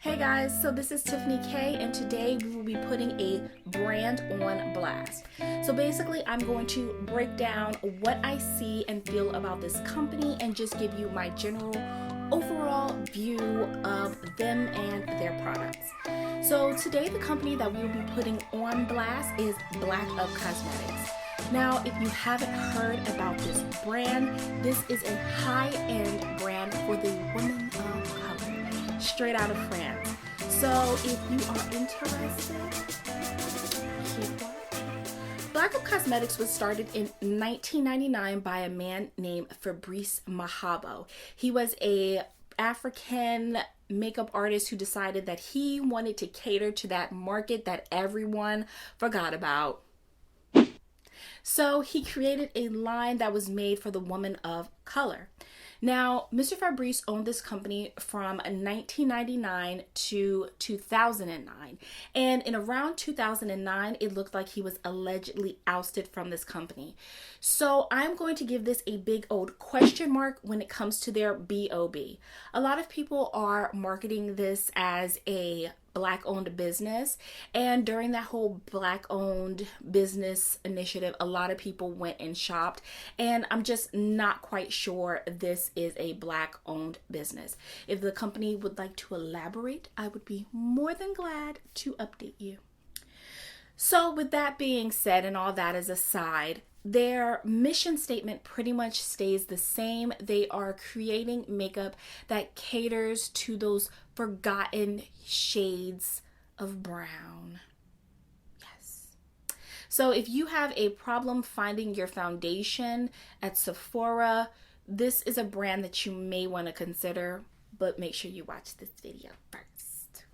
Hey guys, so this is Tiffany K, and today we will be putting a brand on blast. So basically, I'm going to break down what I see and feel about this company and just give you my general overall view of them and their products. So today, the company that we will be putting on blast is blackIUp Cosmetics. Now, if you haven't heard about this brand, this is a high-end brand for the women of color, straight out of France. So if you are interested, keep watching. blackIUp Cosmetics was started in 1999 by a man named Fabrice Mahabo. He was a African makeup artist who decided that he wanted to cater to that market that everyone forgot about. So he created a line that was made for the woman of color. Now, Mr. Fabrice owned this company from 1999 to 2009. And in around 2009, it looked like he was allegedly ousted from this company. So I'm going to give this a big old question mark when it comes to their BOB. A lot of people are marketing this as a Black-owned business, and during that whole Black-owned business initiative, a lot of people went and shopped, and I'm just not quite sure this is a Black-owned business. If the company would like to elaborate, I would be more than glad to update you. So with that being said and all that as aside, their mission statement pretty much stays the same. They are creating makeup that caters to those forgotten shades of brown. Yes. So if you have a problem finding your foundation at Sephora, this is a brand that you may want to consider, but make sure you watch this video first.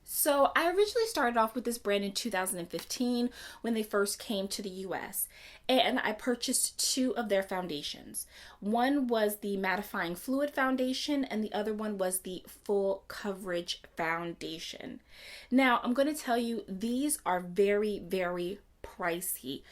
So I originally started off with this brand in 2015 when they first came to the US, and I purchased two of their foundations. One was the Mattifying Fluid Foundation and the other one was the Full Coverage Foundation. Now I'm going to tell you, these are very, very pricey.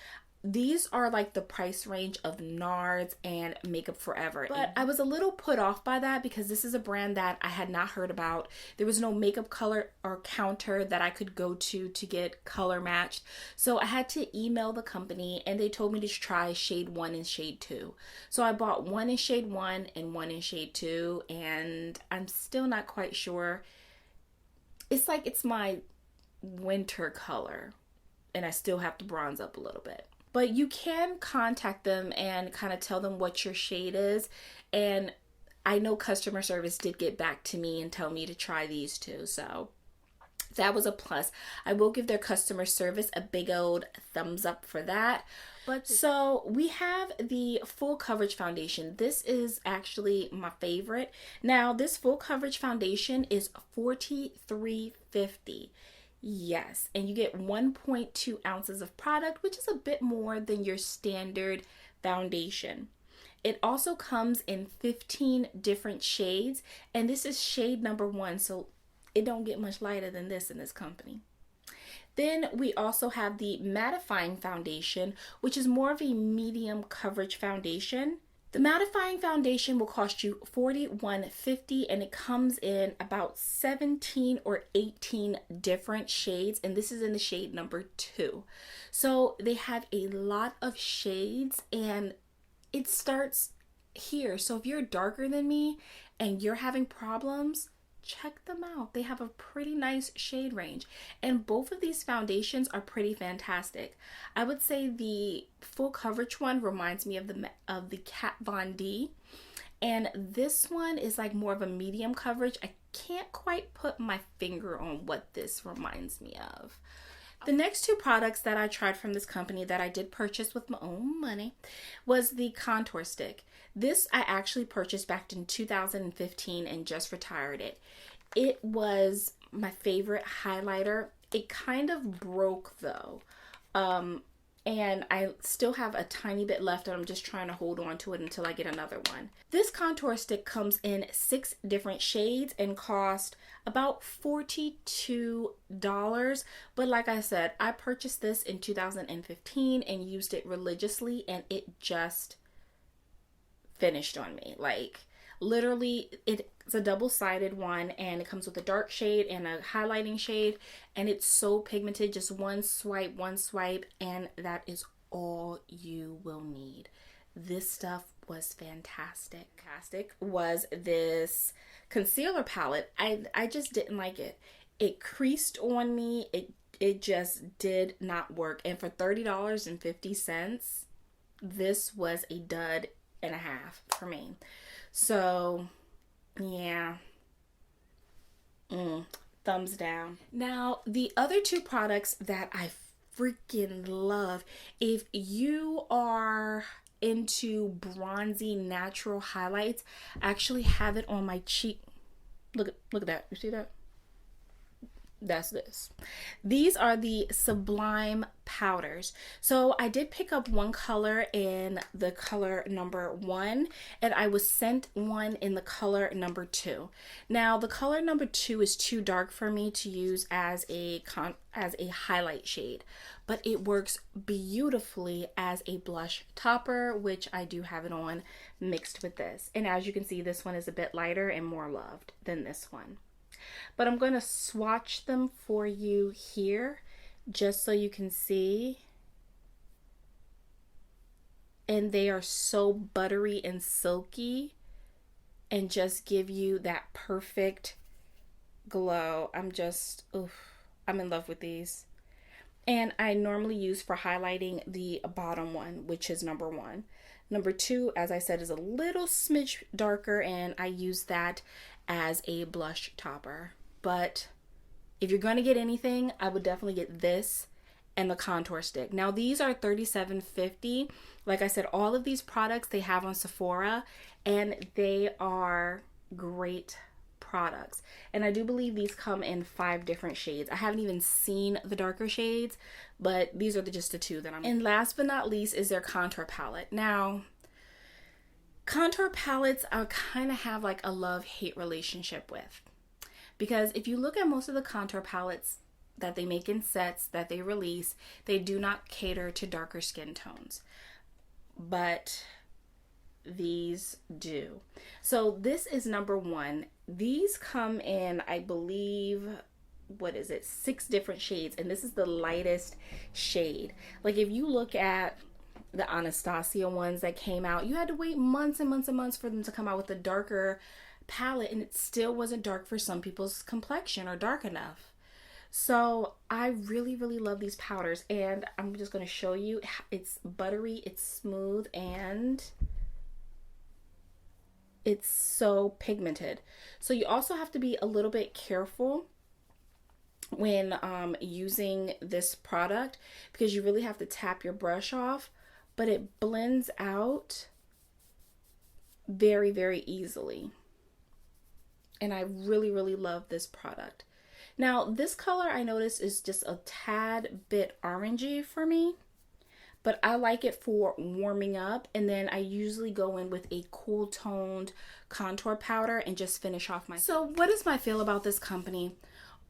These are like the price range of NARS and Makeup Forever. But I was a little put off by that because this is a brand that I had not heard about. There was no makeup color or counter that I could go to get color matched. So I had to email the company and they told me to try shade 1 and shade 2. So I bought one in shade 1 and one in shade 2, and I'm still not quite sure. It's like it's my winter color and I still have to bronze up a little bit. But you can contact them and kind of tell them what your shade is. And I know customer service did get back to me and tell me to try these two. So that was a plus. I will give their customer service a big old thumbs up for that. But so we have the Full Coverage Foundation. This is actually my favorite. Now this Full Coverage Foundation is $43.50. Yes, and you get 1.2 ounces of product, which is a bit more than your standard foundation. It also comes in 15 different shades, and this is shade number 1, so it don't get much lighter than this in this company. Then we also have the Mattifying Foundation, which is more of a medium coverage foundation. The Mattifying Foundation will cost you $41.50, and it comes in about 17 or 18 different shades, and this is in the shade number 2. So they have a lot of shades, and it starts here. So if you're darker than me and you're having problems, check them out. They have a pretty nice shade range, and both of these foundations are pretty fantastic. I would say the Full Coverage one reminds me of the Kat Von D, and this one is like more of a medium coverage. I can't quite put my finger on what this reminds me of. The next two products that I tried from this company that I did purchase with my own money was the contour stick. This I actually purchased back in 2015 and just retired it. It was my favorite highlighter. It kind of broke though. And I still have a tiny bit left, and I'm just trying to hold on to it until I get another one. This contour stick comes in 6 different shades and cost about $42. But like I said, I purchased this in 2015 and used it religiously, and it just finished on me. Like Literally, it's a double-sided one, and it comes with a dark shade and a highlighting shade, and it's so pigmented. Just one swipe, and that is all you will need. This stuff was fantastic. Fantastic was this concealer palette. I just didn't like it. It creased on me. It just did not work. And for $30.50, this was a dud and a half for me. So yeah, thumbs down. Now, the other two products that I freaking love, if you are into bronzy natural highlights, I actually have it on my cheek. Look at that. You see that? That's this. These are the Sublime Powders. So I did pick up one color in the color number 1, and I was sent one in the color number 2. Now the color number 2 is too dark for me to use as a highlight shade, but it works beautifully as a blush topper, which I do have it on mixed with this. And as you can see, this one is a bit lighter and more loved than this one. But I'm going to swatch them for you here just so you can see. And they are so buttery and silky and just give you that perfect glow. I'm in love with these. And I normally use for highlighting the bottom one, which is number 1. Number 2, as I said, is a little smidge darker, and I use that as a blush topper. But if you're going to get anything, I would definitely get this and the contour stick. Now these are $37.50. Like I said, all of these products they have on Sephora, and they are great products. And I do believe these come in 5 different shades. I haven't even seen the darker shades, but these are just the 2 that I'm. And last but not least is their contour palette. Now, contour palettes I kind of have like a love-hate relationship with, because if you look at most of the contour palettes that they make in sets that they release, they do not cater to darker skin tones, but these do. So this is number 1. These come in, I believe, what is it, 6 different shades, and this is the lightest shade. Like if you look at the Anastasia ones that came out, you had to wait months and months and months for them to come out with a darker palette, and it still wasn't dark for some people's complexion or dark enough. So I really love these powders, and I'm just going to show you. It's buttery, it's smooth, and it's so pigmented. So you also have to be a little bit careful when using this product, because you really have to tap your brush off, but it blends out very easily. And I really love this product. Now this color I noticed is just a tad bit orangey for me, but I like it for warming up, and then I usually go in with a cool toned contour powder and just finish off my. So what is my feel about this company?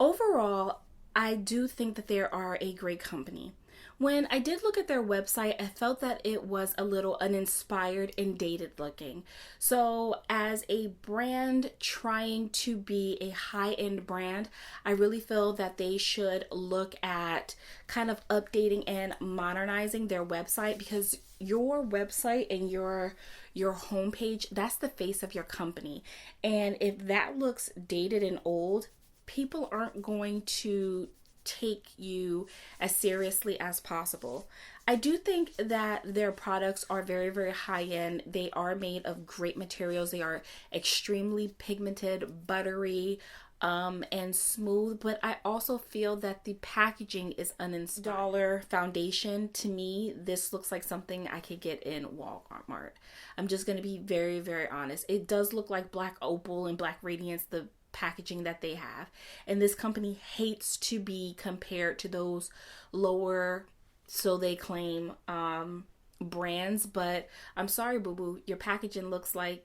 Overall, I do think that they are a great company. When I did look at their website, I felt that it was a little uninspired and dated looking. So as a brand trying to be a high-end brand, I really feel that they should look at kind of updating and modernizing their website, because your website and your homepage, that's the face of your company. And if that looks dated and old, people aren't going to take you as seriously as possible. I do think that their products are very high end. They are made of great materials. They are extremely pigmented, buttery, and smooth, but I also feel that the packaging is $1 foundation. To me, this looks like something I could get in Walmart. I'm just going to be very honest. It does look like Black Opal and Black Radiance, the packaging that they have, and this company hates to be compared to those lower, so they claim, brands, but I'm sorry, boo boo, your packaging looks like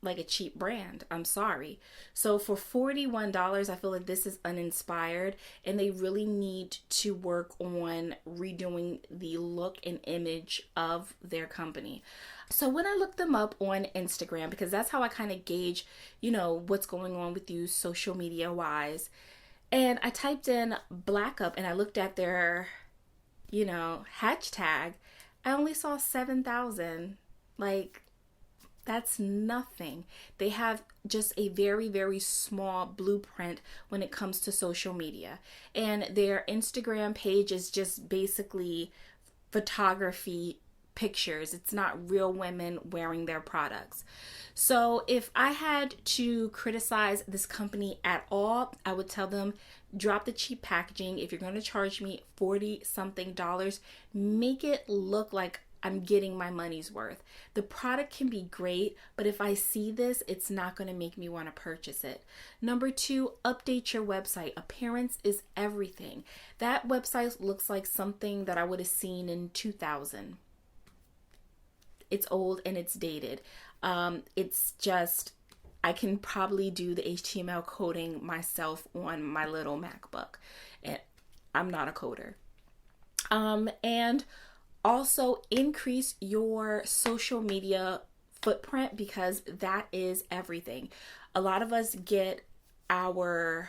like a cheap brand. I'm sorry. So for $41, I feel like this is uninspired, and they really need to work on redoing the look and image of their company. So when I looked them up on Instagram, because that's how I kind of gauge, what's going on with you social media wise. And I typed in blackIUp and I looked at their, hashtag. I only saw 7,000. Like, that's nothing. They have just a very, very small blueprint when it comes to social media. And their Instagram page is just basically photography pictures. It's not real women wearing their products. So if I had to criticize this company at all, I would tell them, drop the cheap packaging. If you're going to charge me 40 something dollars, make it look like I'm getting my money's worth. The product can be great, but if I see this, it's not going to make me want to purchase it. Number 2, update your website. Appearance is everything. That website looks like something that I would have seen in 2000. It's old and it's dated. It's just, I can probably do the HTML coding myself on my little MacBook, and I'm not a coder. And also increase your social media footprint, because that is everything. A lot of us get our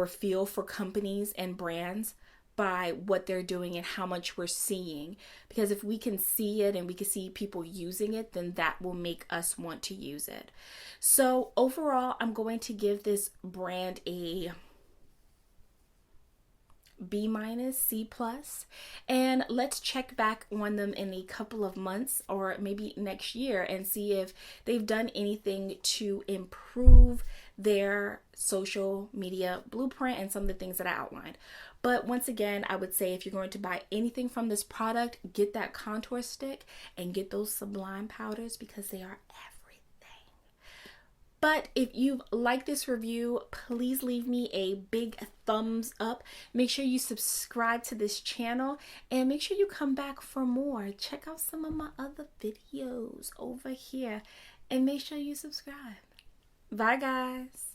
feel for companies and brands by what they're doing and how much we're seeing. Because if we can see it and we can see people using it, then that will make us want to use it. So overall, I'm going to give this brand a B-, C+, and let's check back on them in a couple of months or maybe next year and see if they've done anything to improve their social media blueprint and some of the things that I outlined. But once again, I would say if you're going to buy anything from this product, get that contour stick and get those Sublime Powders, because they are everything. But if you've liked this review, please leave me a big thumbs up. Make sure you subscribe to this channel and make sure you come back for more. Check out some of my other videos over here and make sure you subscribe. Bye, guys.